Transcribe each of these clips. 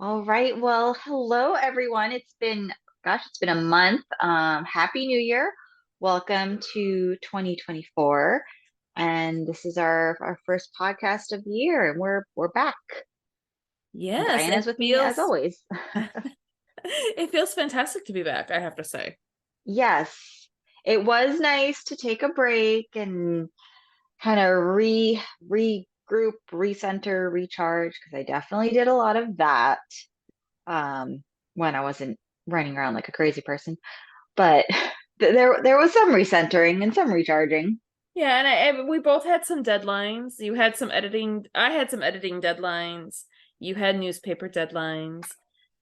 All right. Well, hello everyone. It's been a month. Happy New Year. Welcome to 2024. And this is our first podcast of the year, and we're back. And Yes, Diana's it with me as feels always. it feels fantastic to be back, I have to say. Yes. It was nice to take a break and kind of regroup, recenter, recharge, because I definitely did a lot of that when I wasn't running around like a crazy person. But there was some recentering and some recharging. Yeah, and we both had some deadlines. You had some editing, I had some editing deadlines. You had newspaper deadlines.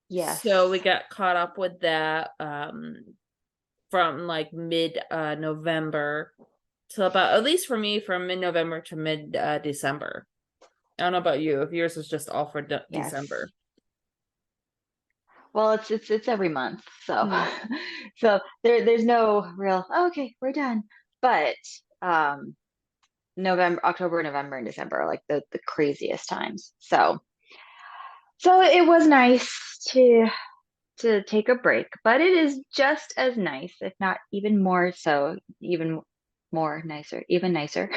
Yes. So we got caught up with that from like mid November till about, at least for me, from mid-November to mid December. I don't know about you, if yours was just all for Yes. December. Well, it's every month, so Hmm. so there's no real okay, we're done. But um November, October, November, and December are like the craziest times. So it was nice to take a break, but it is just as nice, if not even more so, even more nicer, even nicer.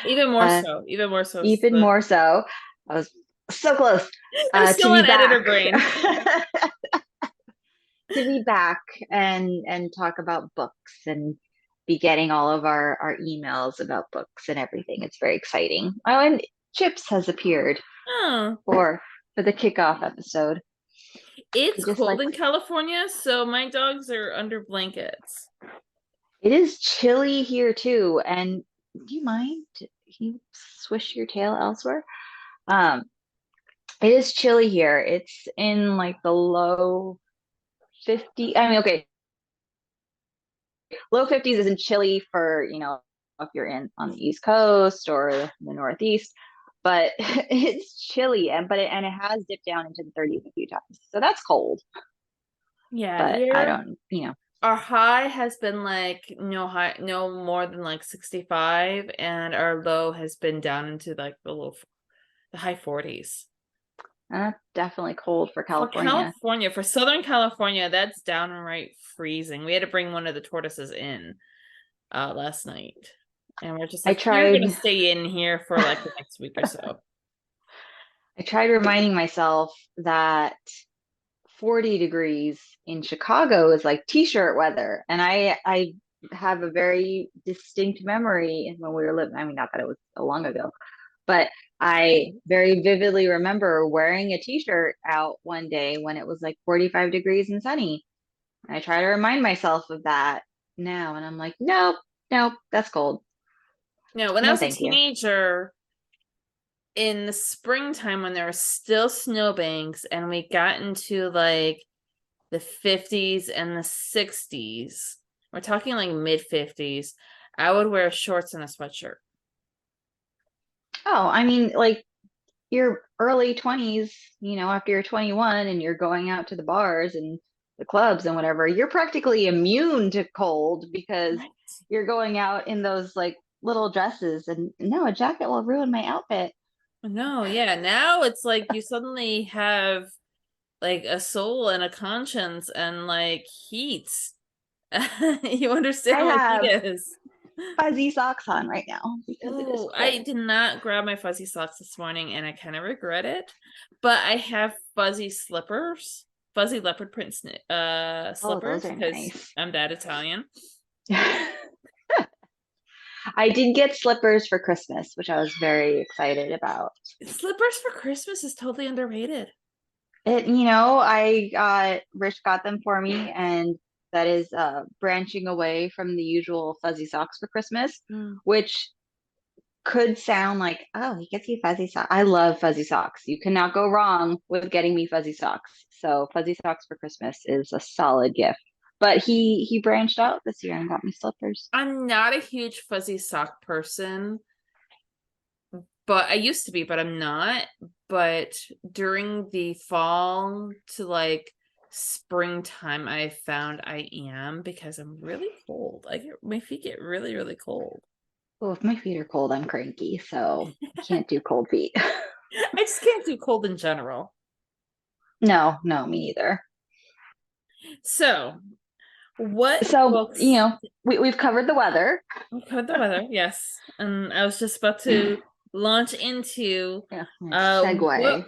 Even more Uh, so, even more so. even more so. I was so close I'm to still be on editor back. brain. To be back and talk about books and be getting all of our emails about books and everything. It's very exciting. Oh, and Chips has appeared Oh, for the kickoff episode. He it's just cold likes in California, so my dogs are under blankets. it is chilly here too. And do you mind? Can you swish your tail elsewhere? Um, it is chilly here. It's in like the low 50. I mean, okay, low 50s isn't chilly for, if you're in on the East Coast or the Northeast, but it's chilly and it has dipped down into the 30s a few times. So that's cold, Yeah, but I here don't. our high has been like no more than like 65, and our low has been down into like the high 40s. Definitely cold for For California. California, for Southern California, that's downright freezing. We had to bring one of the tortoises in last night. And we're just I like, you're gonna tried stay in here for like the next week or so. I tried reminding myself that 40 degrees in Chicago is like t-shirt weather. And I have a very distinct memory when we were living, I mean, not that it was so long ago, but I very vividly remember wearing a t-shirt out one day when it was like 45 degrees and sunny. And I try to remind myself of that now, and I'm like, nope, nope, that's cold. No, when I No, was a thank you. teenager, in the springtime when there were still snowbanks and we got into like the 50s and the 60s, we're talking like mid 50s, I would wear shorts and a sweatshirt. Oh, I mean, like your early 20s, after you're 21 and you're going out to the bars and the clubs and whatever, you're practically immune to cold because Right. you're going out in those like little dresses. And no, a jacket will ruin my outfit. No, yeah. Now it's like you suddenly have like a soul and a conscience and like heat. You I understand what heat have is. fuzzy socks on right now because it is Oh, I cold. did not grab my fuzzy socks this morning and I kind of regret it. But I have fuzzy slippers, fuzzy leopard print Oh, those slippers are because nice. I'm that Italian. I did get slippers for Christmas, which I was very excited about. Slippers for Christmas is totally underrated. Rich got them for me, and that is branching away from the usual fuzzy socks for Christmas, Mm. which could sound like, oh, he gets you fuzzy socks. I love fuzzy socks. You cannot go wrong with getting me fuzzy socks. So fuzzy socks for Christmas is a solid gift. But he branched out this year and got me slippers. I'm not a huge fuzzy sock person, but I used to be, but I'm not. But during the fall to like springtime, I found I am because I'm really cold. My feet get really, really cold. Oh, if my feet are cold, I'm cranky, so I can't do cold feet. I just can't do cold in general. No, no, me either. So, what So, books? we've covered the weather. We covered the weather, yes. And I was just about to launch into Yeah, what segue.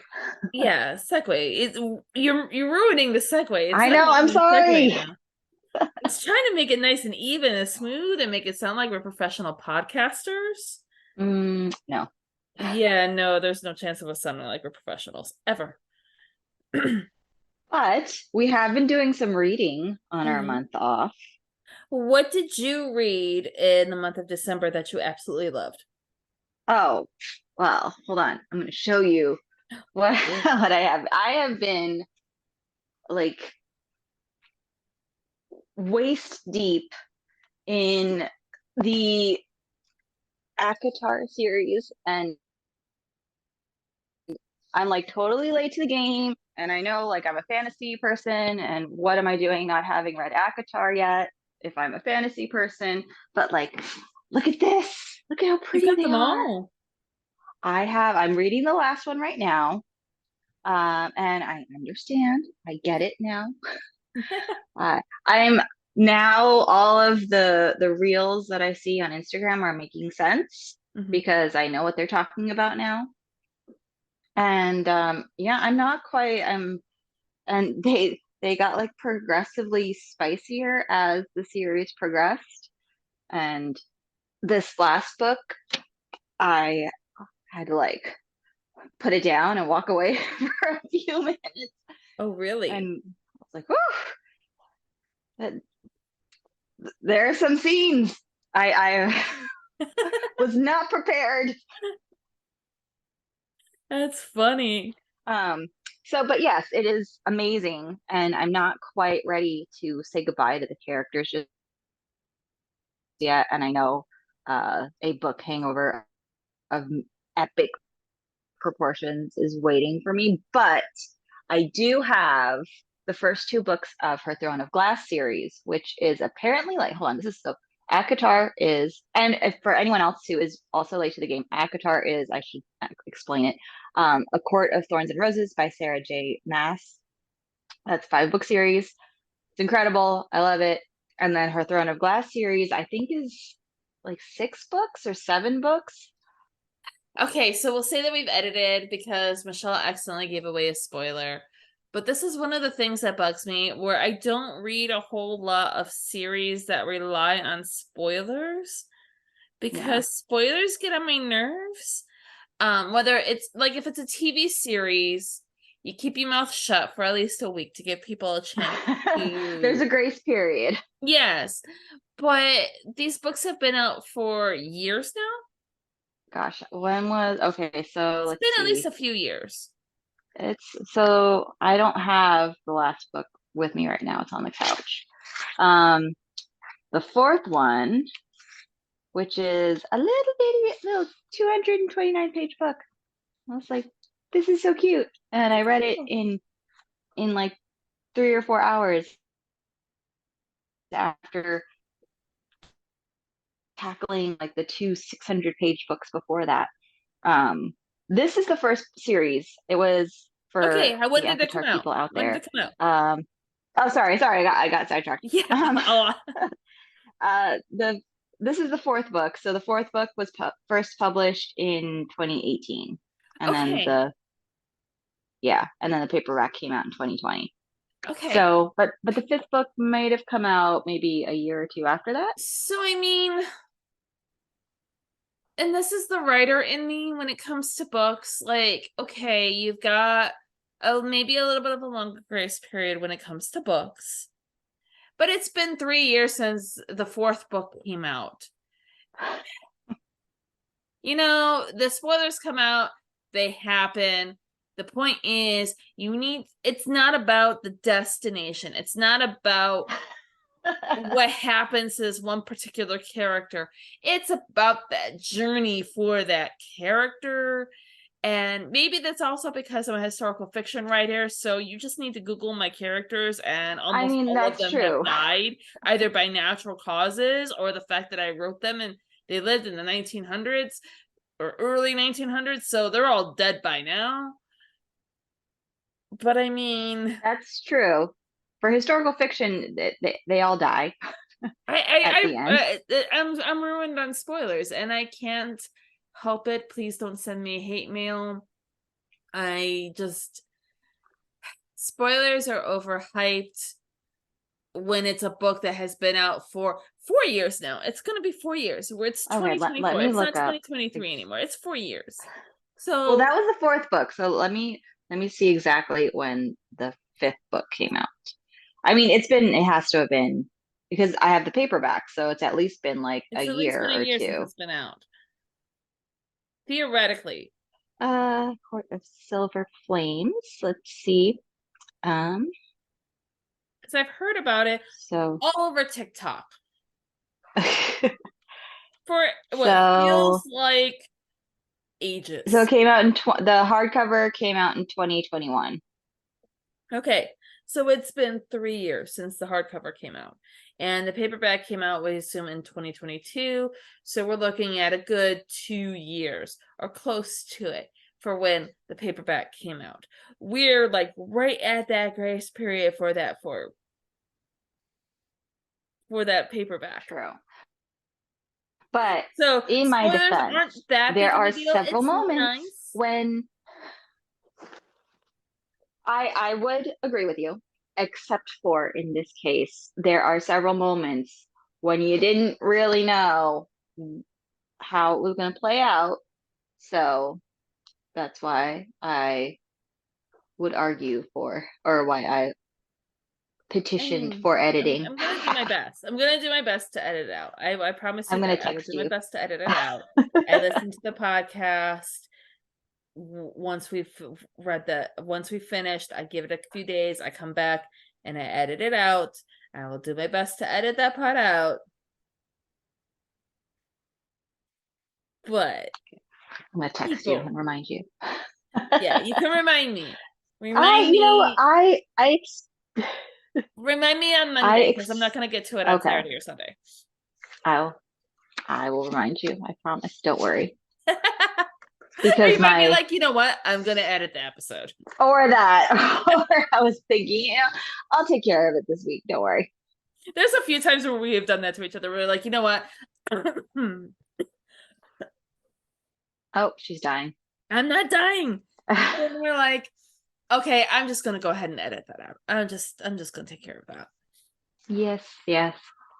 yeah, segue. You're ruining the segue. It's I not know, I'm even a segue sorry. now. It's trying to make it nice and even and smooth and make it sound like we're professional podcasters. No. Yeah, no, there's no chance of us sounding like we're professionals ever. But we have been doing some reading on our Mhm. month off. What did you read in the month of December that you absolutely loved? Oh, well, hold on. I'm going to show you what Ooh. what I have. I have been like waist deep in the ACOTAR series, and I'm like totally late to the game. And I know like I'm a fantasy person, and what am I doing not having read ACOTAR yet if I'm a fantasy person? But like, look at this. Look at how You've pretty got they them are. all. I'm reading the last one right now. And I understand. I get it now. I'm now all of the reels that I see on Instagram are making sense Mhm. because I know what they're talking about now. And yeah, I'm not quite and they got like progressively spicier as the series progressed. And this last book, I had to like put it down and walk away for a few minutes. Oh, really? And I was like, whew, that, there are some scenes. I was not prepared. That's funny. Um, but yes, it is amazing, and I'm not quite ready to say goodbye to the characters just yet. And I know a book hangover of epic proportions is waiting for me, but I do have the first two books of her Throne of Glass series, which is apparently like, hold on, this is so. ACOTAR is, and if for anyone else who is also late to the game, ACOTAR is, I should explain it, A Court of Thorns and Roses by Sarah J. Maas. That's 5 book series. It's incredible. I love it. And then her Throne of Glass series, I think is like 6 books or 7 books. Okay, so we'll say that we've edited because Michelle accidentally gave away a spoiler. But this is one of the things that bugs me where I don't read a whole lot of series that rely on spoilers Yeah. because spoilers get on my nerves. Whether it's like if it's a TV series, you keep your mouth shut for at least a week to give people a chance There's to a grace period. yes. But these books have been out for years now. Gosh, when was okay, so It's let's been at least see. a few years. It's so I don't have the last book with me right now. It's on the couch. Um, the fourth one, which is a little bitty little 229-page book. I was like, this is so cute. And I read it in like 3 or 4 hours after tackling like the two 600-page books before that. Um, this is the first series. It was Okay, for when the did it come ACOTAR out? people out When did there. it come out? Um, oh, sorry, I got sidetracked. Yeah. Um, Oh, the this is the fourth book. So the fourth book was first published in 2018, and then okay. the paperback came out in 2020. Okay. So, but the fifth book might have come out maybe a year or two after that. So I mean, and this is the writer in me when it comes to books. Like, okay, you've got maybe a little bit of a longer grace period when it comes to books. But it's been 3 years since the fourth book came out. You know, the spoilers come out, they happen. The point is, it's not about the destination. It's not about what happens to this one particular character. It's about that journey for that character. And maybe that's also because I'm a historical fiction writer. So you just need to Google my characters, and I almost mean, all of that's them have true. died either by natural causes or the fact that I wrote them and they lived in the 1900s or early 1900s. So they're all dead by now. But I mean, That's true. For historical fiction, they all die at the end. I'm ruined on spoilers, and I can't help it. Please don't send me hate mail. I just spoilers are overhyped when it's a book that has been out for 4 years now. It's going to be 4 years. Where it's Okay, let 2024. me It's not look up. 2023 anymore. It's 4 years. Well, So that was the fourth book, so let me see exactly when the fifth book came out. I mean, it has to have been because I have the paperback, so it's at least been like a it's at least year been a or year since two. it's been out. Theoretically. Court of Silver Flames. Let's see. Um, Because I've heard about it so all over TikTok for what so feels like so it ages. came out the hardcover came out in 2021. Okay, so it's been 3 years since the hardcover came out, and the paperback came out, we assume, in 2022. So we're looking at a good 2 years or close to it for when the paperback came out. We're like right at that grace period for that paperback. True. But So in my spoilers defense, aren't that there big of are a deal. several It's moments nice. when I would agree with you, except for in this case, there are several moments when you didn't really know how it was going to play out. So that's why I would argue for, or why I I petitioned mean, for I'm editing. I'm gonna do my best. I'm gonna do my best to edit it out. I promise I'm you going that to I will text do my you. best to edit it out. I listened to the podcast. Once once we finished, I give it a few days. I come back and I edit it out. I will do my best to edit that part out. But I'm going to text you people, and remind you. yeah, you can remind me. I, Remind you know, me. Remind me on I, Monday because I'm not ex gonna get to it on okay. Saturday or Sunday. I'll, I will remind you. I promise. Don't worry. Or you Because might be my like, you know what? I'm gonna edit the episode. or that or I was thinking, I'll take care of it this week. Don't worry. There's a few times where we have done that to each other. We're like, you know what? Oh, she's dying. I'm not dying. But then we're like, okay, I'm just gonna go ahead and edit that out. I'm just gonna take care of that. Yes, yes.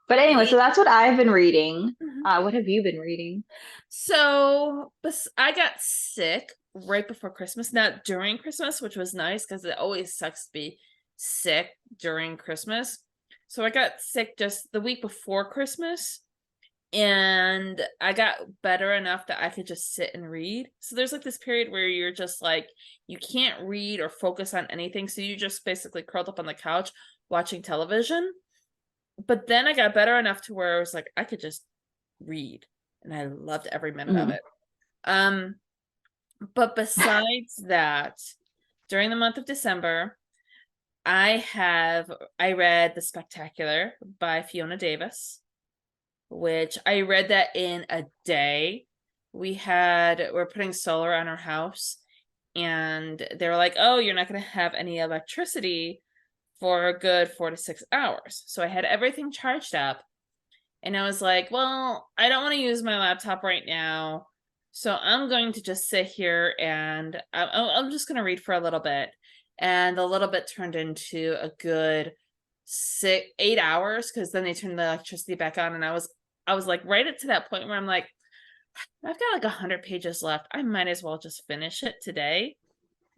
But anyway, so that's what I've been reading. What have you been reading? So I got sick right before Christmas, not during Christmas, which was nice because it always sucks to be sick during Christmas. So I got sick just the week before Christmas, and I got better enough that I could just sit and read. So there's like this period where you're just like, you can't read or focus on anything. So you just basically curled up on the couch watching television. But then I got better enough to where I was like, I could just read. And I loved every minute of Mm. it. Um, but besides that, during the month of December, I read The Spectacular by Fiona Davis, which I read that in a day. We're putting solar on our house, and they were like, oh, you're not going to have any electricity for a good 4 to 6 hours. So I had everything charged up, and I was like, well, I don't want to use my laptop right now. So I'm going to just sit here and I'm just going to read for a little bit. And a little bit turned into a good 8 hours because then they turned the electricity back on. And I was like right to that point where I'm like, I've got like 100 pages left. I might as well just finish it today.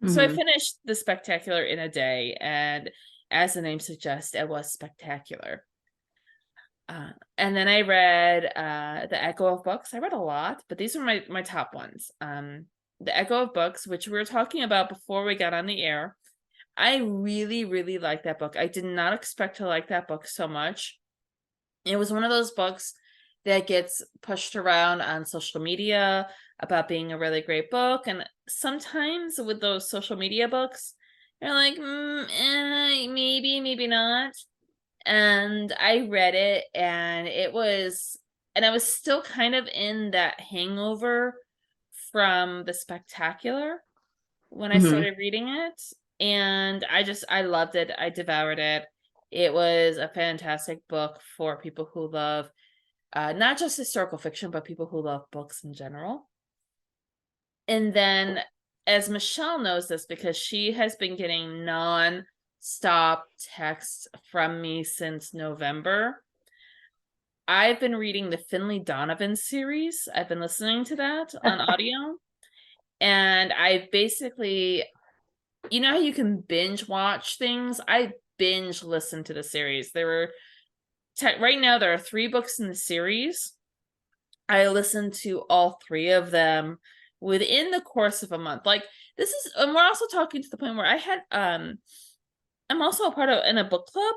So I Hmm. finished The Spectacular in a day. And as the name suggests, it was spectacular. And then I read The Echo of Books. I read a lot, but these are my top ones. The Echo of Books, which we were talking about before we got on the air. I really, really like that book. I did not expect to like that book so much. It was one of those books that gets pushed around on social media about being a really great book. And sometimes with those social media books, you're like, maybe, maybe not. And I read it, and I was still kind of in that hangover from The Spectacular when I Hmm. started reading it. And I loved it. I devoured it. It was a fantastic book for people who love not just historical fiction, but people who love books in general. And then, as Michelle knows this because she has been getting non-stop texts from me since November, I've been reading the Finley Donovan series. I've been listening to that on audio. And I basically, you know how you can binge watch things? I binge listened to the series. Right now, there are 3 books in the series. I listened to all 3 of them within the course of a month. Like, this is, and we're also talking to the point where I'm also a part of in a book club,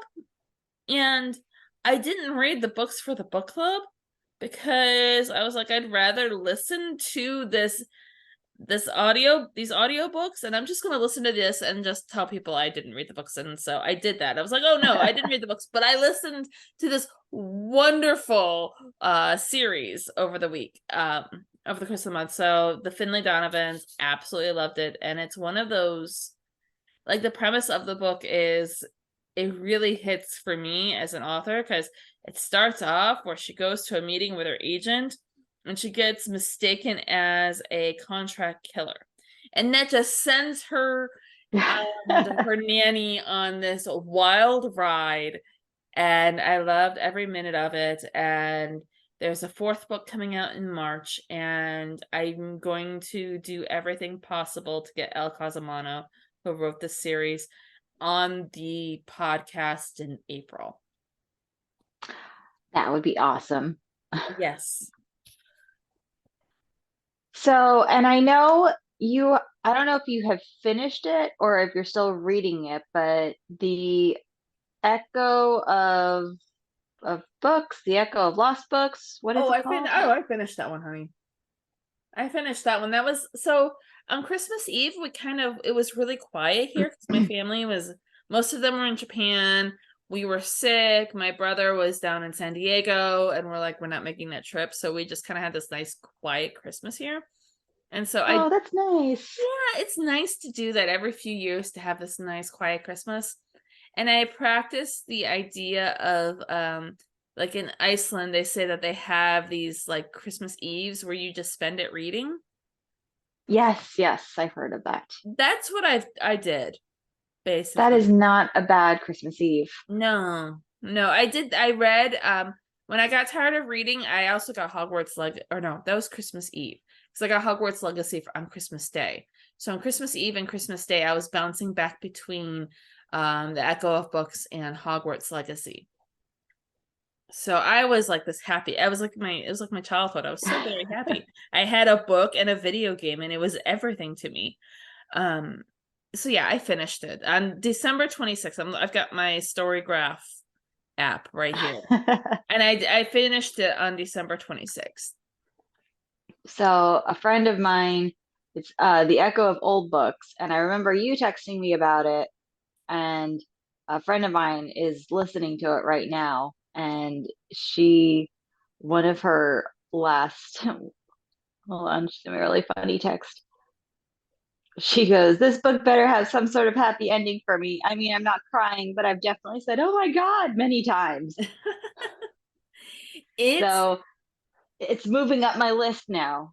and I didn't read the books for the book club because I was like, I'd rather listen to these audiobooks, and I'm just going to listen to this and just tell people I didn't read the books. And so I did that. I was like, oh no, I didn't read the books, but I listened to this wonderful series over the week, over the course of the month. So the Finley Donovans, absolutely loved it. And it's one of those, like, the premise of the book is, it really hits for me as an author because it starts off where she goes to a meeting with her agent and she gets mistaken as a contract killer. And that just sends her and her nanny on this wild ride. And I loved every minute of it. And there's a 4th book coming out in March, and I'm going to do everything possible to get El Casamano, who wrote this series, on the podcast in April. That would be awesome. Yes. So, and I know you, I don't know if you have finished it or if you're still reading it, but the Echo of Books, the Echo of Lost Books, what is it called? I finished that one, honey. I finished that one. That was so on Christmas Eve, it was really quiet here because my family was, most of them were in Japan. We were sick. My brother was down in San Diego, and we're not making that trip. So we just kind of had this nice quiet Christmas here. And so Oh, that's nice. yeah, it's nice to do that every few years, to have this nice quiet Christmas. And I practice the idea of like in Iceland, they say that they have these like Christmas Eves where you just spend it reading. Yes, yes, I've heard of that. That's what I did That basically. is not a bad Christmas Eve. No, no, I read when I got tired of reading, I also got Hogwarts or no, that was Christmas Eve. Because I got Hogwarts Legacy on Christmas Day. So on Christmas Eve and Christmas Day, I was bouncing back between the Echo of Books and Hogwarts Legacy. So I was like this happy. It was like my childhood. I was so very happy. I had a book and a video game, and it was everything to me. Um, so yeah, I finished it on December 26th. I've got my Storygraph app right here, and I finished it on December 26th. So a friend of mine, it's the Echo of Old Books, and I remember you texting me about it, and a friend of mine is listening to it right now, and one of her last, hold on, just a really funny text. She goes, "This book better have some sort of happy ending for me. I mean, I'm not crying, but I've definitely said, oh my God, many times." It's So it's moving up my list now.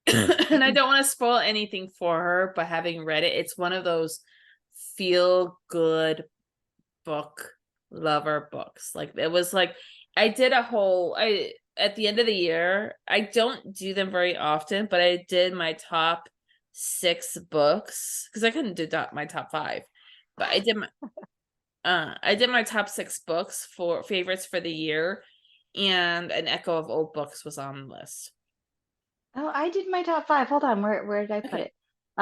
and I don't want to spoil anything for her, but having read it, it's one of those feel good book lover books. Like, it was like I did a whole I at the end of the year, I don't do them very often, but I did my top 6 books because I couldn't do my top 5. But I did my top 6 books for favorites for the year, and an Echo of Old Books was on the list. Oh, I did my top five. Hold on, where did I put Okay. it?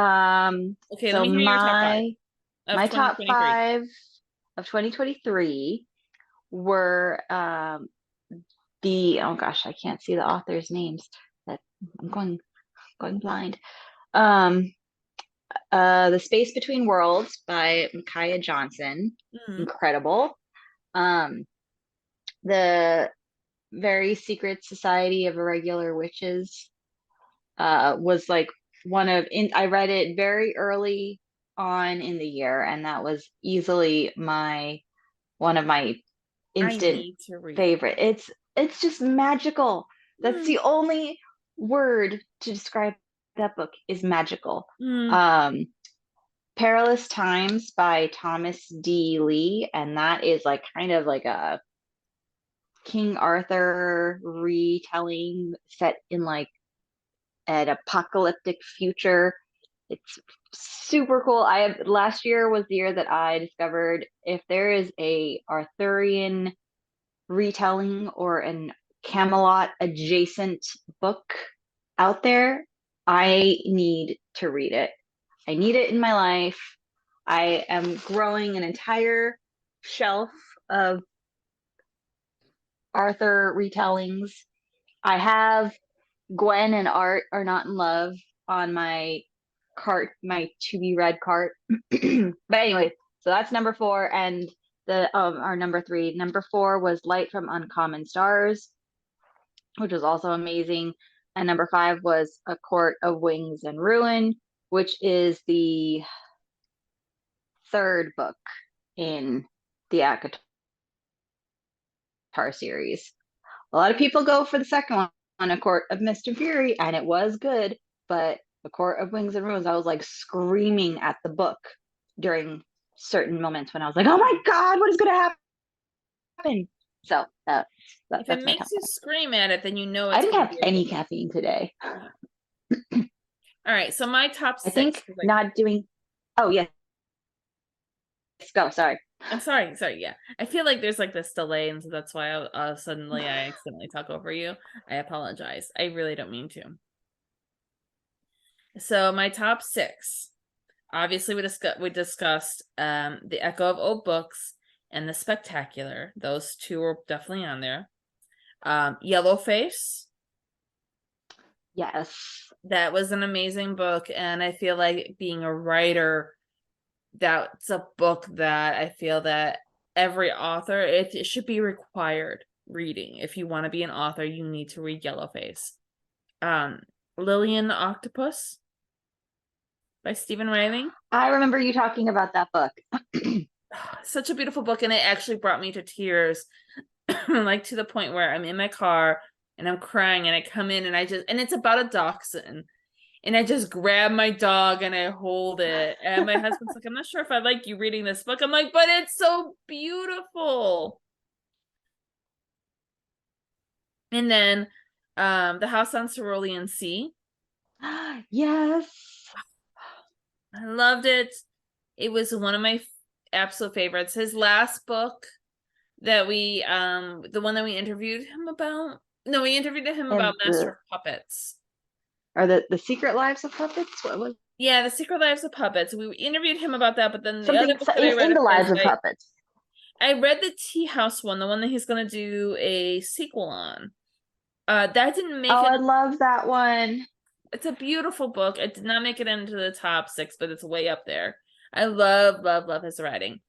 Um, Okay, let so me hear your top 5 of my top 2023. five of 2023 were the oh gosh, I can't see the authors' names. That I'm going blind. Um, The Space Between Worlds by Micaiah Johnson, Mm. incredible. Um, The Very Secret Society of Irregular Witches was like I read it very early on in the year, and that was easily my one of my I instant need to read that. favorite. It's just magical. That's Mm, the only word to describe that book is magical. mm, Um, Perilous Times by Thomas D. Lee, and that is like kind of like a King Arthur retelling set in like an apocalyptic future. It's super cool. I have last year was the year that I discovered if there is a Arthurian retelling or an Camelot adjacent book out there, I need to read it. I need it in my life. I am growing an entire shelf of Arthur retellings. I have Gwen and Art Are Not in Love on my cart, my to be read cart. But anyway, so that's number four, and the our number three. Number four was Light from Uncommon Stars, which was also amazing. And number five was A Court of Wings and Ruin, which is the third book in the ACOTAR series. A lot of people go for the second one, A Court of Mist and Fury, and it was good, but A Court of Wings and Ruins, I was like screaming at the book during certain moments when I was like, "Oh my God, what is going to happen?" So if it that's my top makes you five. scream at it, then you know I it's didn't going to have be a good any caffeine today. one. Yeah. All right, so my top I six, think 'cause, like, not doing. Oh yes, go. Sorry. I'm sorry, yeah. I feel like there's like this delay, and so that's why suddenly I accidentally talk over you. I apologize. I really don't mean to. So my top six. Obviously, we discussed The Echo of Old Books and The Spectacular. Those two are definitely on there. Yellowface. Yes. That was an amazing book, and I feel like being a writer, that's a book that I feel that every author, it should be required reading. If you want to be an author, you need to read Yellowface. Um, Lillian the Octopus by Stephen Riley. I remember you talking about that book. Such a beautiful book, and it actually brought me to tears, like to the point where I'm in my car and I'm crying, and I come in and and it's about a dachshund. And I just grab my dog and I hold it. And my husband's like, I'm not sure if I like you reading this book. I'm like, but it's so beautiful. And then The House on Cerulean Sea. Yes. I loved it. It was one of my absolute favorites. His last book that the one that we interviewed him about. No, we interviewed him about And Master of Puppets. the Secret Lives of Puppets. What was Yeah, The Secret Lives of Puppets. We interviewed him about that, but then the other something book that I read in of the his, Lives of Puppets? I read the Tea House one, the one that he's gonna do a sequel on. That didn't make Oh, it. I love that one. It's a beautiful book. It did not make it into the top six, but it's way up there. I love, love, love his writing.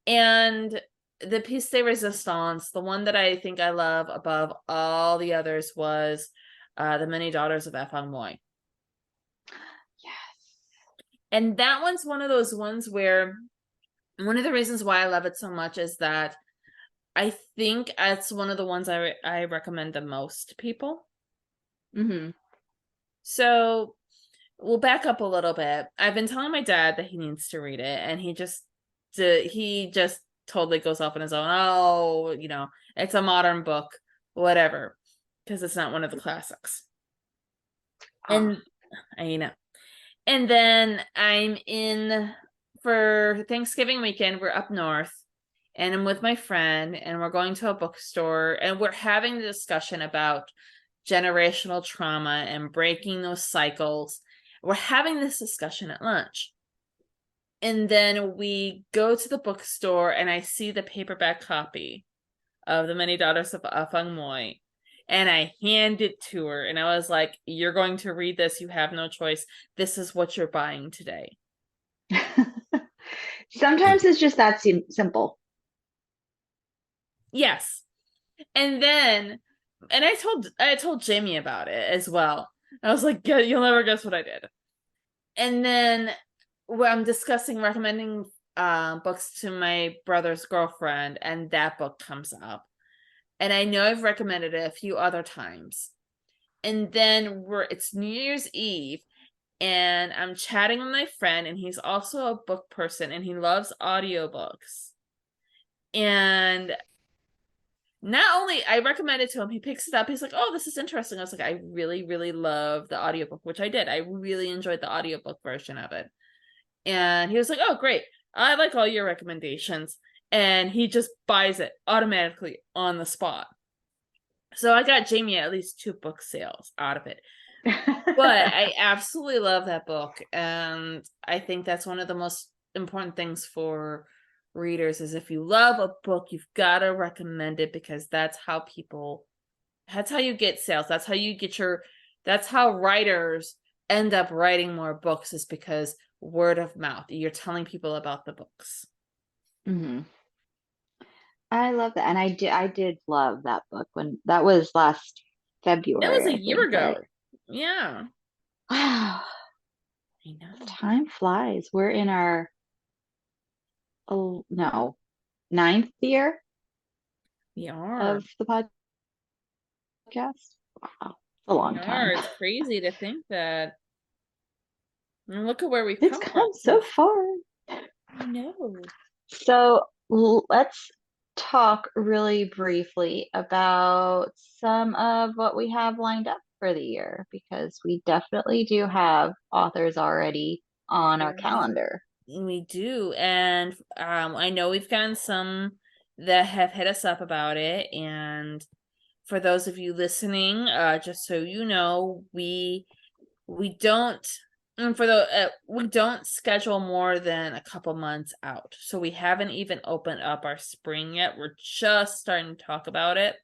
And the piece de resistance, the one that I think I love above all the others, was The Many Daughters of Ephang Moy. Yes. And that one's one of those ones where one of the reasons why I love it so much is that I think it's one of the ones I recommend the most to people. Mm-hmm. So we'll back up a little bit. I've been telling my dad that he needs to read it, and he just totally goes off on his own. Oh, it's a modern book, whatever, because it's not one of the classics. Oh, And I know. And then I'm in for Thanksgiving weekend. We're up north, and I'm with my friend, and we're going to a bookstore, and we're having the discussion about generational trauma and breaking those cycles. We're having this discussion at lunch. And then we go to the bookstore, and I see the paperback copy of The Many Daughters of Afang Moy. And I hand it to her, and I was like, "You're going to read this. You have no choice. This is what you're buying today." sometimes it's just that simple. Yes. And then, and I told Jamie about it as well. I was like, "Yeah, you'll never guess what I did." And then well, I'm discussing recommending books to my brother's girlfriend, and that book comes up. And I know I've recommended it a few other times. And then it's New Year's Eve, and I'm chatting with my friend, and he's also a book person, and he loves audiobooks. And not only I recommend it to him, he picks it up. He's like, "Oh, this is interesting." I was like, "I really, really love the audiobook," which I did. I really enjoyed the audiobook version of it. And he was like, "Oh, great. I like all your recommendations." And he just buys it automatically on the spot. So I got Jamie at least 2 book sales out of it. But I absolutely love that book. And I think that's one of the most important things for readers is if you love a book, you've got to recommend it, because that's how you get sales. That's how writers end up writing more books, is because word of mouth. You're telling people about the books. Hmm. I love that. And I did love that book when that was last That was February, a I year think, right? ago. Yeah, Wow, I know. time flies. We're in our, oh no, ninth year We are. of the podcast. Wow, it's a We long are. time. It's crazy to think that. And look at where we've It's come from. come so far. I know. So let's talk really briefly about some of what we have lined up for the year, because we definitely do have authors already on our Yes, calendar. we do. And I know we've gotten some that have hit us up about it. And for those of you listening, just so you know, we don't and for the we don't schedule more than a couple months out. So we haven't even opened up our spring yet. We're just starting to talk about it.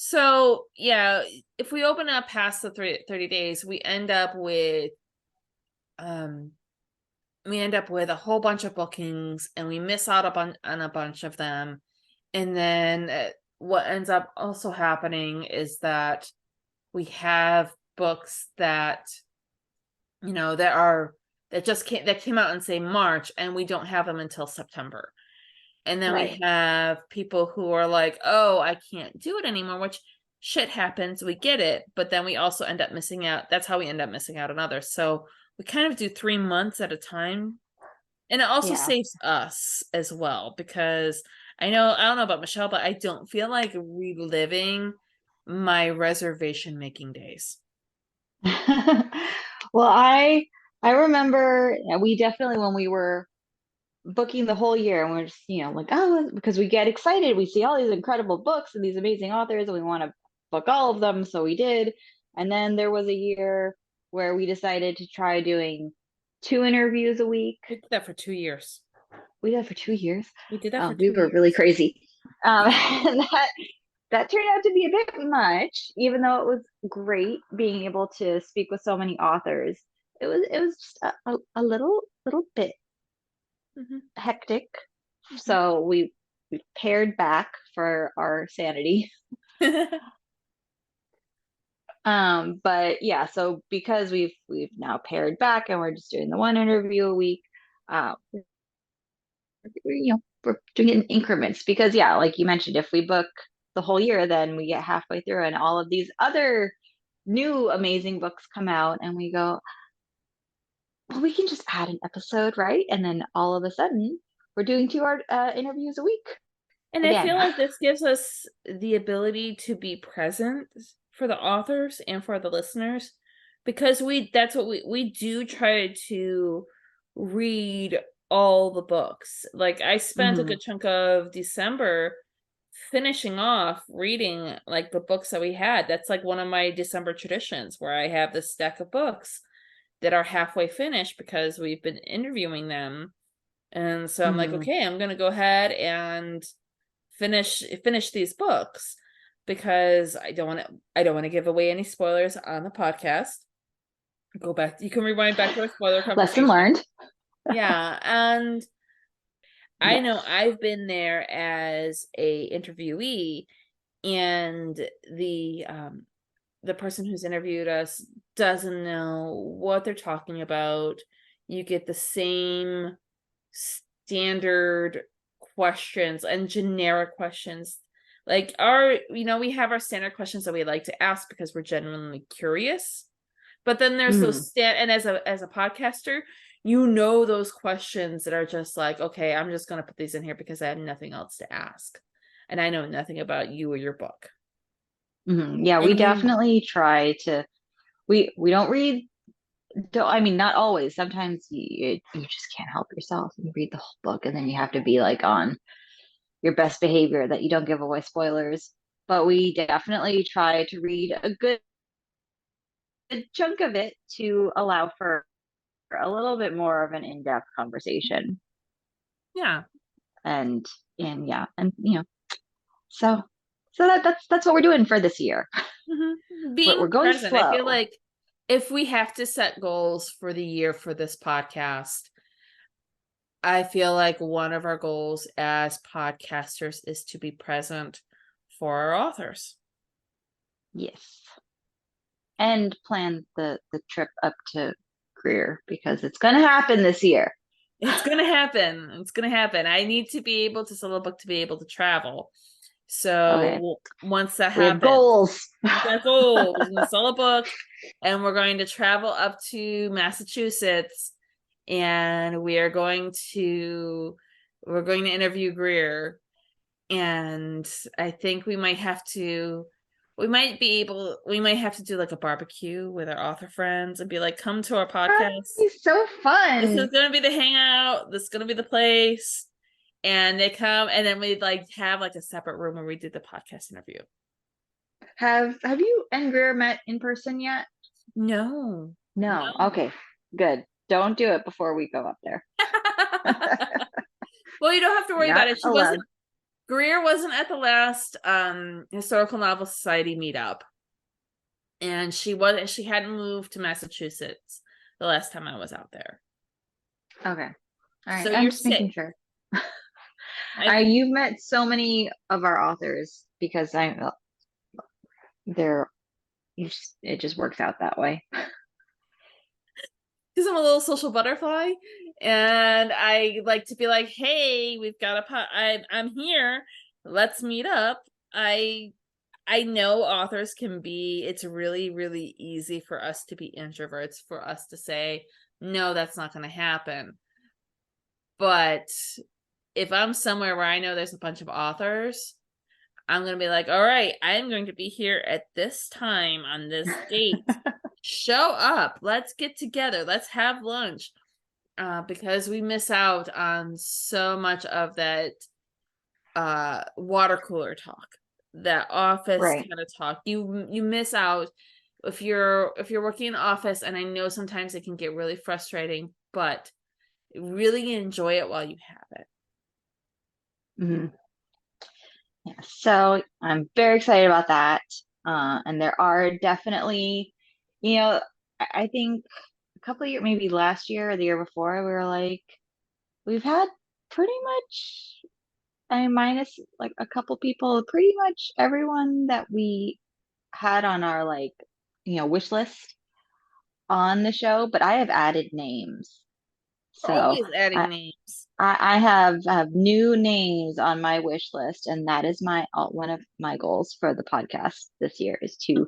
So, yeah, if we open up past the 30 days, um we end up with a whole bunch of bookings, and we miss out on a bunch of them. And then what ends up also happening is that we have books that that came out in, say, March, and we don't have them until September. And then we Right. have people who are like, "Oh, I can't do it anymore," which shit happens. We get it, but then we also end up missing out. That's how we end up missing out on others. So we kind of do 3 months at a time. And it also Yeah. saves us as well, because I don't know about Michelle, but I don't feel like reliving my reservation making days. Well, I remember, we definitely, when we were booking the whole year, and we're just, like, oh, because we get excited, we see all these incredible books and these amazing authors, and we want to book all of them, so we did. And then there was a year where we decided to try doing 2 interviews a week. We did that for 2 years. We did it for 2 years. We did that for We two were really years. crazy. And that turned out to be a bit much, even though it was great being able to speak with so many authors. It was just a little bit Hmm. hectic. Hmm. So we pared back for our sanity. But yeah, so because we've now pared back and we're just doing the one interview a week, we're doing it in increments, because yeah, like you mentioned, if we book the whole year, then we get halfway through and all of these other new amazing books come out, and we go, well, we can just add an episode, right? And then all of a sudden we're doing two art interviews a week And I again. feel like this gives us the ability to be present for the authors and for the listeners, because that's what we do, try to read all the books. Like, I spent a Hmm. good chunk of December finishing off reading like the books that we had. That's like one of my December traditions, where I have this stack of books that are halfway finished because we've been interviewing them. And so I'm like, Hmm. okay, I'm gonna go ahead and finish these books, because I don't want to give away any spoilers on the podcast. Go back, you can rewind back to our spoiler Lesson conversation. learned. Yeah, and I know Yes. I've been there as a interviewee, and the um the person who's interviewed us doesn't know what they're talking about. you get the same standard questions and generic questions. Like we have our standard questions that we like to ask because we're genuinely curious. But then there's Hmm. those and as a podcaster, those questions that are just like, okay, I'm just gonna put these in here because I have nothing else to ask. And I know nothing about you or your book. Hmm. Yeah, we And definitely try to. We don't read. Don't, I mean, not always. Sometimes you just can't help yourself and you read the whole book, and then you have to be like on your best behavior that you don't give away spoilers. But we definitely try to read a good chunk of it to allow for a little bit more of an in-depth conversation. yeah. And yeah, and so that's what we're doing for this year. We're Being going present. I feel slow. like if we have to set goals for the year for this podcast, I feel like one of our goals as podcasters is to be present for our authors. Yes. And plan the trip up to Greer because it's going to happen this year. It's gonna happen. It's gonna happen. I need to be able to sell a book to be able to travel. Okay. So once that We have happens, goals. we've got goals. We're gonna sell a book, and we're going to travel up to Massachusetts, and we're going to interview Greer, and I think we might have to do like a barbecue with our author friends and be like, come to our podcast. It's so This is fun. gonna be the hangout. This is gonna be the place. And they come, and then we like have like a separate room where we did the podcast interview. Have you and Greer met in person yet? No, No. no. Okay. Good. Don't do it before we go up there. Well, you don't have to You're worry about not it. allowed. Greer wasn't at the last Historical Novel Society meetup. And she hadn't moved to Massachusetts the last time I was out there. Okay. All right. So I'm you're just safe. making sure. I You've met so many of our authors because they're it just works out that way. because I'm a little social butterfly, and I like to be like, "Hey, we've got I'm here. Let's meet up." I know authors can be. It's really really easy for us to be introverts, for us to say, "No, that's not going to happen." But if I'm somewhere where I know there's a bunch of authors, I'm going to be like, all right, I'm going to be here at this time on this date. Show up. Let's get together. Let's have lunch. Because we miss out on so much of that water cooler talk, that office Right. kind of talk. You miss out if you're working in office, and I know sometimes it can get really frustrating, but really enjoy it while you have it. Mhm. Yeah, so I'm very excited about that. And there are definitely, I think a couple of years, maybe last year or the year before, we were like, we've had pretty much, I mean, minus like a couple people, pretty much everyone that we had on our like, wish list on the show, but I have added names. We're So always adding I, names. I have new names on my wish list, and that is my one of my goals for the podcast this year is to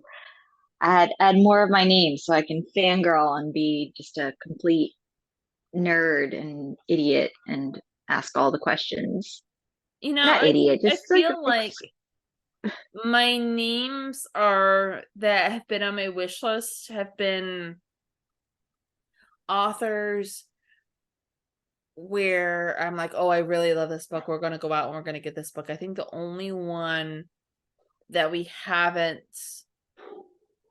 add more of my names so I can fangirl and be just a complete nerd and idiot and ask all the questions. Not idiot, I just like feel like my names are that have been on my wish list have been authors where I'm like, oh, I really love this book. We're going to go out and we're going to get this book. I think the only one that we haven't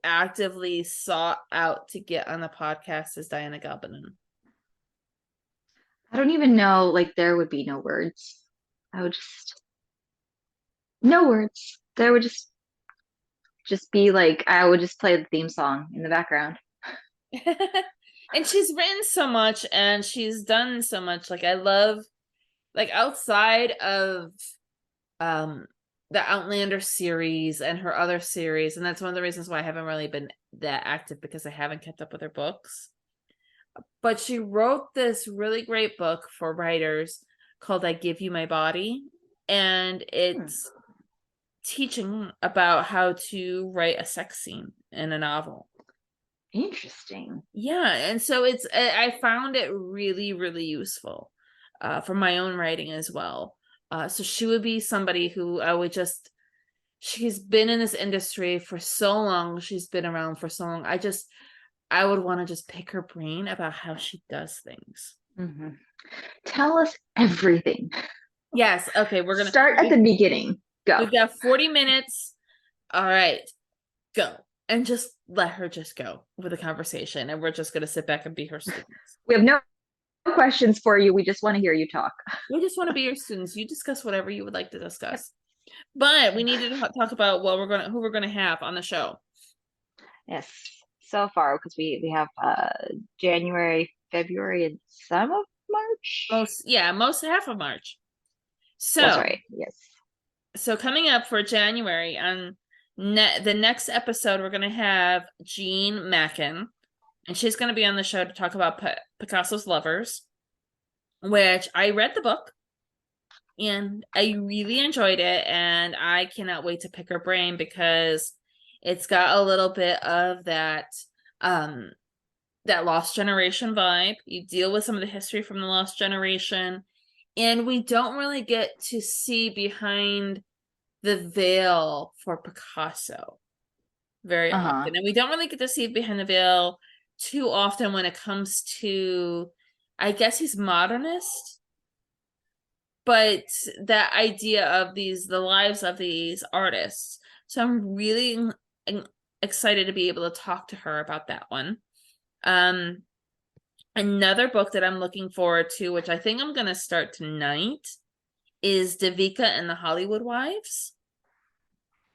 actively sought out to get on the podcast is Diana Gabaldon. I don't even know, like there would be no words. I would just no words. There would just be like I would just play the theme song in the background. And she's written so much and she's done so much. Like I love, like outside of um the Outlander series and her other series, and that's one of the reasons why I haven't really been that active, because I haven't kept up with her books. But she wrote this really great book for writers called I Give You My Body. And Hmm. it's teaching about how to write a sex scene in a novel. Interesting. Yeah, and so I found it really, really useful for my own writing as well. So she would be somebody who I would just, she's been in this industry for so long, she's been around for so long. I would want to just pick her brain about how she does things. Hmm. Tell us everything. Yes, okay, Start at the beginning. Go. we've got 40 minutes. All right, go. And just let her just go with the conversation, and we're just gonna sit back and be her students. We have no questions for you. We just want to hear you talk. We just want to be your students. You discuss whatever you would like to discuss. But we need to talk about what we're gonna who we're gonna have on the show. Yes, so far because we have January, February, and some of March. Most half of March. That's So right. Yes. coming up for January on the next episode, we're gonna have Jean Mackin, and she's gonna be on the show to talk about Picasso's Lovers, which I read the book and I really enjoyed it, and I cannot wait to pick her brain because it's got a little bit of um that Lost Generation vibe. You deal with some of the history from the Lost Generation, and we don't really get to see behind the veil for Picasso very Uh-huh. often. And we don't really get to see behind the veil too often when it comes to, I guess he's modernist, but that idea of the lives of these artists. So I'm really excited to be able to talk to her about that one. Um, Another book that I'm looking forward to, which I think I'm going to start tonight, is Davika and the Hollywood Wives.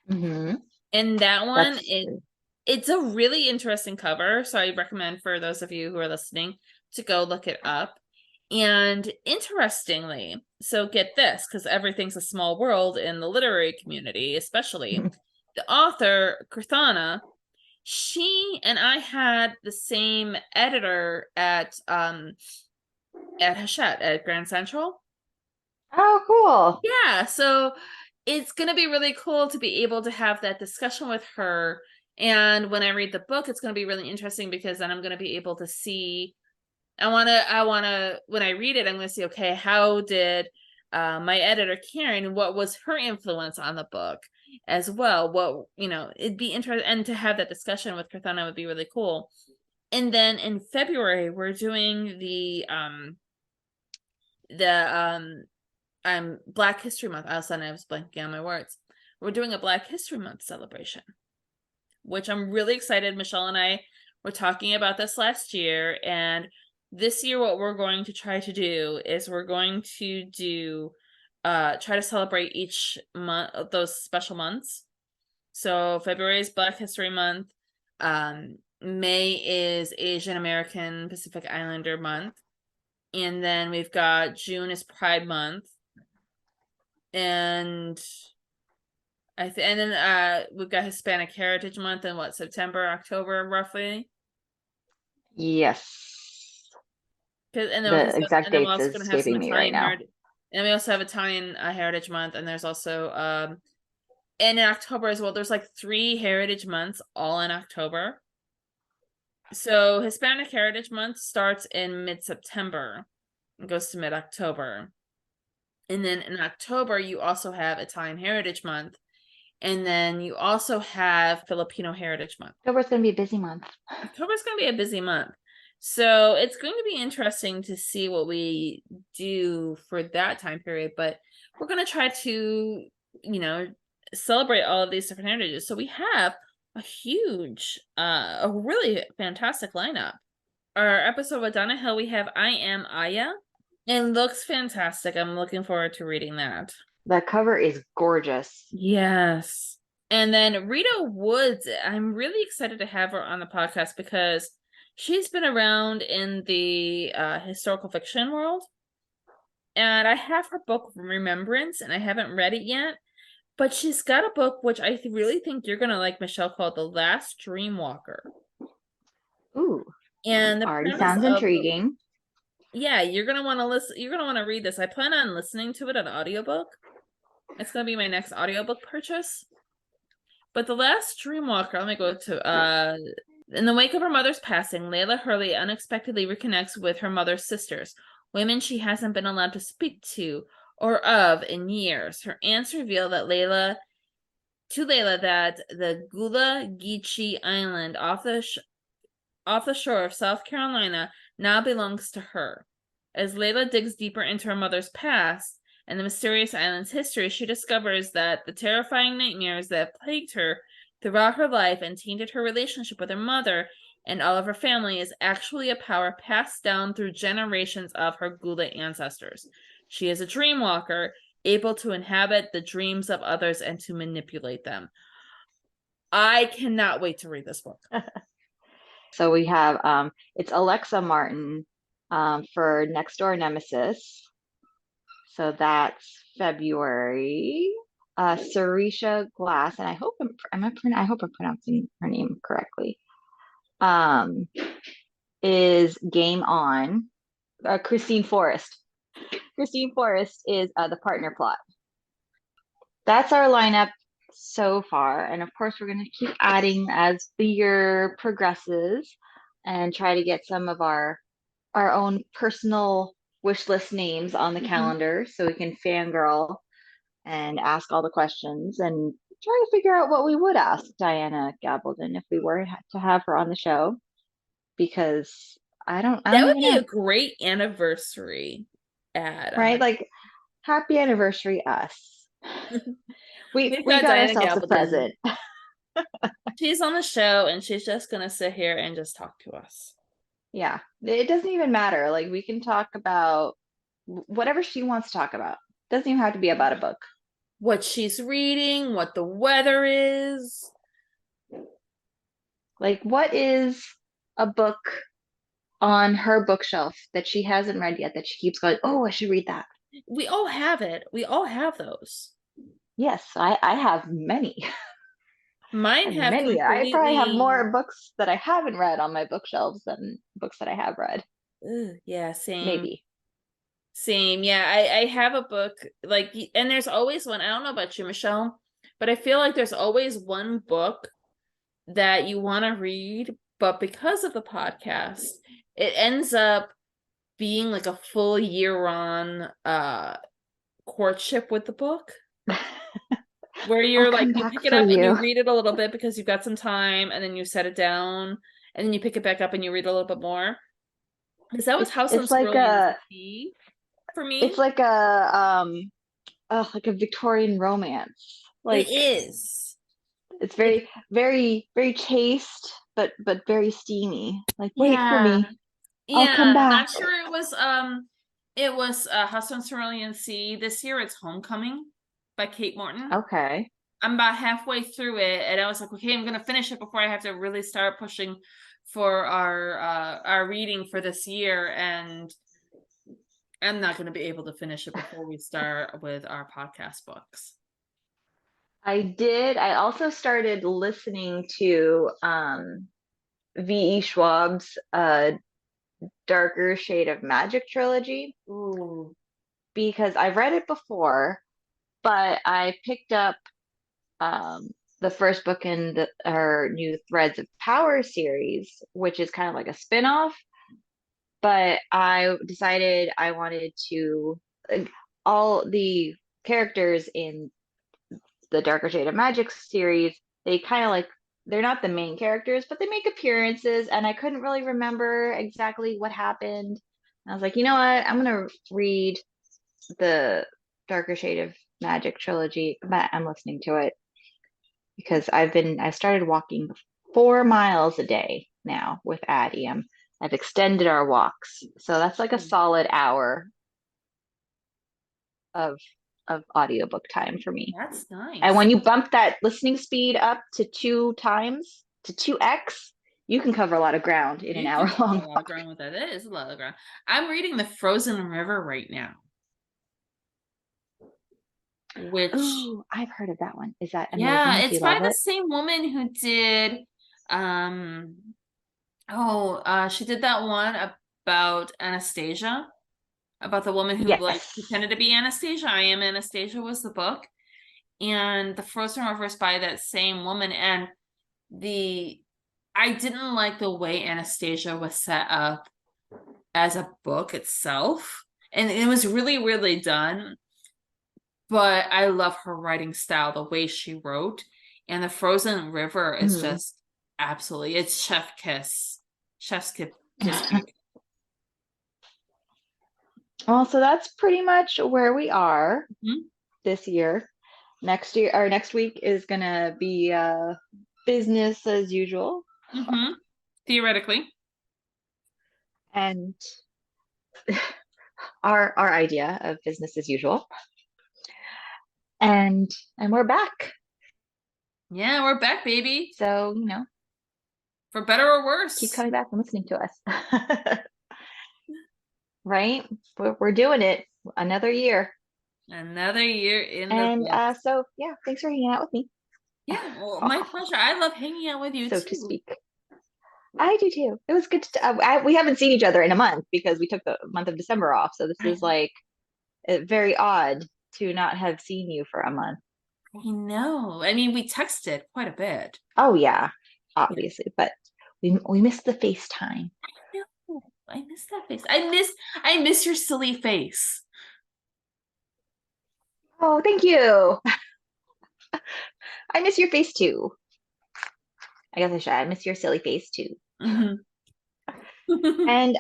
Hmm. And that one, That's it's a really interesting cover, so I recommend for those of you who are listening to go look it up. And interestingly, so get this, because everything's a small world in the literary community, especially the author, Kirthana, she and I had the same editor at Hachette at Grand Central. oh cool. Yeah, so it's going to be really cool to be able to have that discussion with her. And when I read the book, it's going to be really interesting because then I'm going to be able to see. When I read it, I'm going to see, okay, how did my editor, Karen, what was her influence on the book as well? It'd be interesting. And to have that discussion with Karthana would be really cool. And then in February, we're doing the Black History Month. All of a sudden I was blanking on my words. We're doing a Black History Month celebration, which I'm really excited. Michelle and I were talking about this last year, and this year what we're going to try to do is we're going to do try to celebrate each month of those special months. So February is Black History Month. May is Asian American Pacific Islander Month. And then we've got June is Pride Month. And and then we've got Hispanic Heritage Month in what, September, October, roughly. Yes. And The exact then we're dates also is going to have some escaping me right Italian now. heritage. And we also have Italian Heritage Month, and there's also and in October as well. There's like 3 Heritage Months all in October. So Hispanic Heritage Month starts in mid-September and goes to mid-October. And then in October, you also have Italian Heritage Month. And then you also have Filipino Heritage Month. October's gonna be a busy month. October's going to be a busy month. So it's going to be interesting to see what we do for that time period. But we're going to try to, celebrate all of these different heritages. So we have a really fantastic lineup. Our episode with Donna Hill, we have I Am Aya. It looks fantastic. I'm looking forward to reading that. That cover is gorgeous. Yes. And then Rita Woods, I'm really excited to have her on the podcast because she's been around in the historical fiction world. And I have her book Remembrance, and I haven't read it yet. But she's got a book which I really think you're going to like, Michelle, called The Last Dreamwalker. Ooh. And the Already premise sounds of the intriguing. yeah, you're gonna want to listen. You're gonna want to read this. I plan on listening to it on audiobook. It's gonna be my next audiobook purchase. But the last Dreamwalker, let me go to in the wake of her mother's passing, Layla Hurley unexpectedly reconnects with her mother's sisters, women she hasn't been allowed to speak to or of in years. Her aunts reveal that Layla that the Gula Geechee Island off the shore of South Carolina now belongs to her. As Layla digs deeper into her mother's past and the mysterious island's history, she discovers that the terrifying nightmares that plagued her throughout her life and tainted her relationship with her mother and all of her family is actually a power passed down through generations of her Gula ancestors. She is a dreamwalker, able to inhabit the dreams of others and to manipulate them. I cannot wait to read this book. So we have it's Alexa Martin for Next Door Nemesis. So that's February. Sarisha Glass, and I hope I'm pronouncing her name correctly. Um, is Game On. Christine Forrest. Christine Forrest is the partner plot. That's our lineup so far, and of course we're going to keep adding as the year progresses, and try to get some of our own personal wish list names on the calendar so we can fangirl and ask all the questions and try to figure out what we would ask Diana Gabaldon if we were to have her on the show because I That don't would even be know, a great anniversary ad right? on. Like happy anniversary us. We've We got got Diana ourselves a Gabaldon. present. She's on the show and she's just gonna sit here and just talk to us. Yeah. It doesn't even matter. Like we can talk about whatever she wants to talk about. Doesn't even have to be about a book. What she's reading, what the weather is. Like what is a book on her bookshelf that she hasn't read yet that she keeps going, oh, I should read that. We all have it. We all have those. Yes, I have many. I Mine have have many. I probably have completely. more books that I haven't read on my bookshelves than books that I have read. Ugh, yeah, same. Maybe. Same. Yeah, I have a book like, and there's always one. I don't know about you, Michelle, but I feel like there's always one book that you want to read, but because of the podcast, it ends up being like a full year on courtship with the book where I'll you're like come you back pick it for up and you. you read it a little bit because you've got some time and then you set it down and then you pick it back up and you read a little bit more. Because that was House on It's like Cerulean a Sea for it's me. like a Victorian romance. It Like is. it's It very chaste but very steamy. Like wait for yeah. me. I'll come Yeah, back. not sure it was House on Cerulean Sea. This year it's Homecoming by Kate Morton. Okay. I'm about halfway through it and I was like, okay, I'm gonna finish it before I have to really start pushing for our reading for this year and I'm not gonna be able to finish it before we start with our podcast books. I did. I also started listening to V.E. Schwab's Darker Shade of Magic trilogy Ooh. because I've read it before, but I picked up um, the first book in her new Threads of Power series, which is kind of like a spin-off. But I decided I wanted to like, all the characters in the Darker Shade of Magic series, they kind of like they're not the main characters, but they make appearances, and I couldn't really remember exactly what happened. I was like, you know what? I'm gonna read the Darker Shade of Magic trilogy, but I'm listening to it because I started walking 4 miles a day now with Addie. I've extended our walks, so that's like a solid hour of audiobook time for me. That's And nice. when you bump that listening speed up to 2 times, to 2x, you can cover a lot of ground in an You hour can cover a long lot of walk. ground with that. It is a lot of ground. I'm reading The Frozen River right now, which Ooh, I've heard of that one. Is that yeah, amazing? Do it's you by love the it? same woman who did um Oh, she did that one about Anastasia, about the woman who like Yes. pretended to be Anastasia. I Am Anastasia was the book, and the Frozen River is by that same woman. And the I didn't like the way Anastasia was set up as a book itself, and it was really, really done. But I love her writing style, the way she wrote, and the Frozen River is Mhm. just absolutely it's chef's kiss cake. Well, so that's pretty much where we are Hmm. this year. Next year or next week is gonna be business as usual. Hmm. Theoretically. And our idea of business as usual. And we're back. Yeah, we're back, baby. So, For better or keep worse. coming back and listening to us. Right? We're doing it another year. Another year in the And books. so yeah, thanks for hanging out with me. Yeah, well, my pleasure. I love hanging out with you So to too. speak. I do too. It was good we haven't seen each other in a month because we took the month of December off. So this I is like very odd to not have seen you for a month. I know. I mean, we texted quite a bit. Oh yeah, Yeah. obviously, but we missed the FaceTime. I know. I miss that face. I miss your silly face. Oh, thank you. I miss your face too. I guess I should. I miss your silly face too. Hmm. And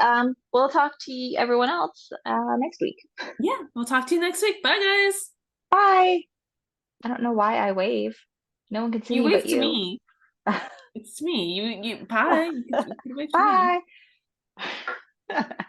we'll talk to everyone else next week. Yeah, we'll talk to you next week. Bye, guys. Bye. I don't know why I wave. No one can see You me but waved to you. me. It's me. Bye. You could wave to me. Bye.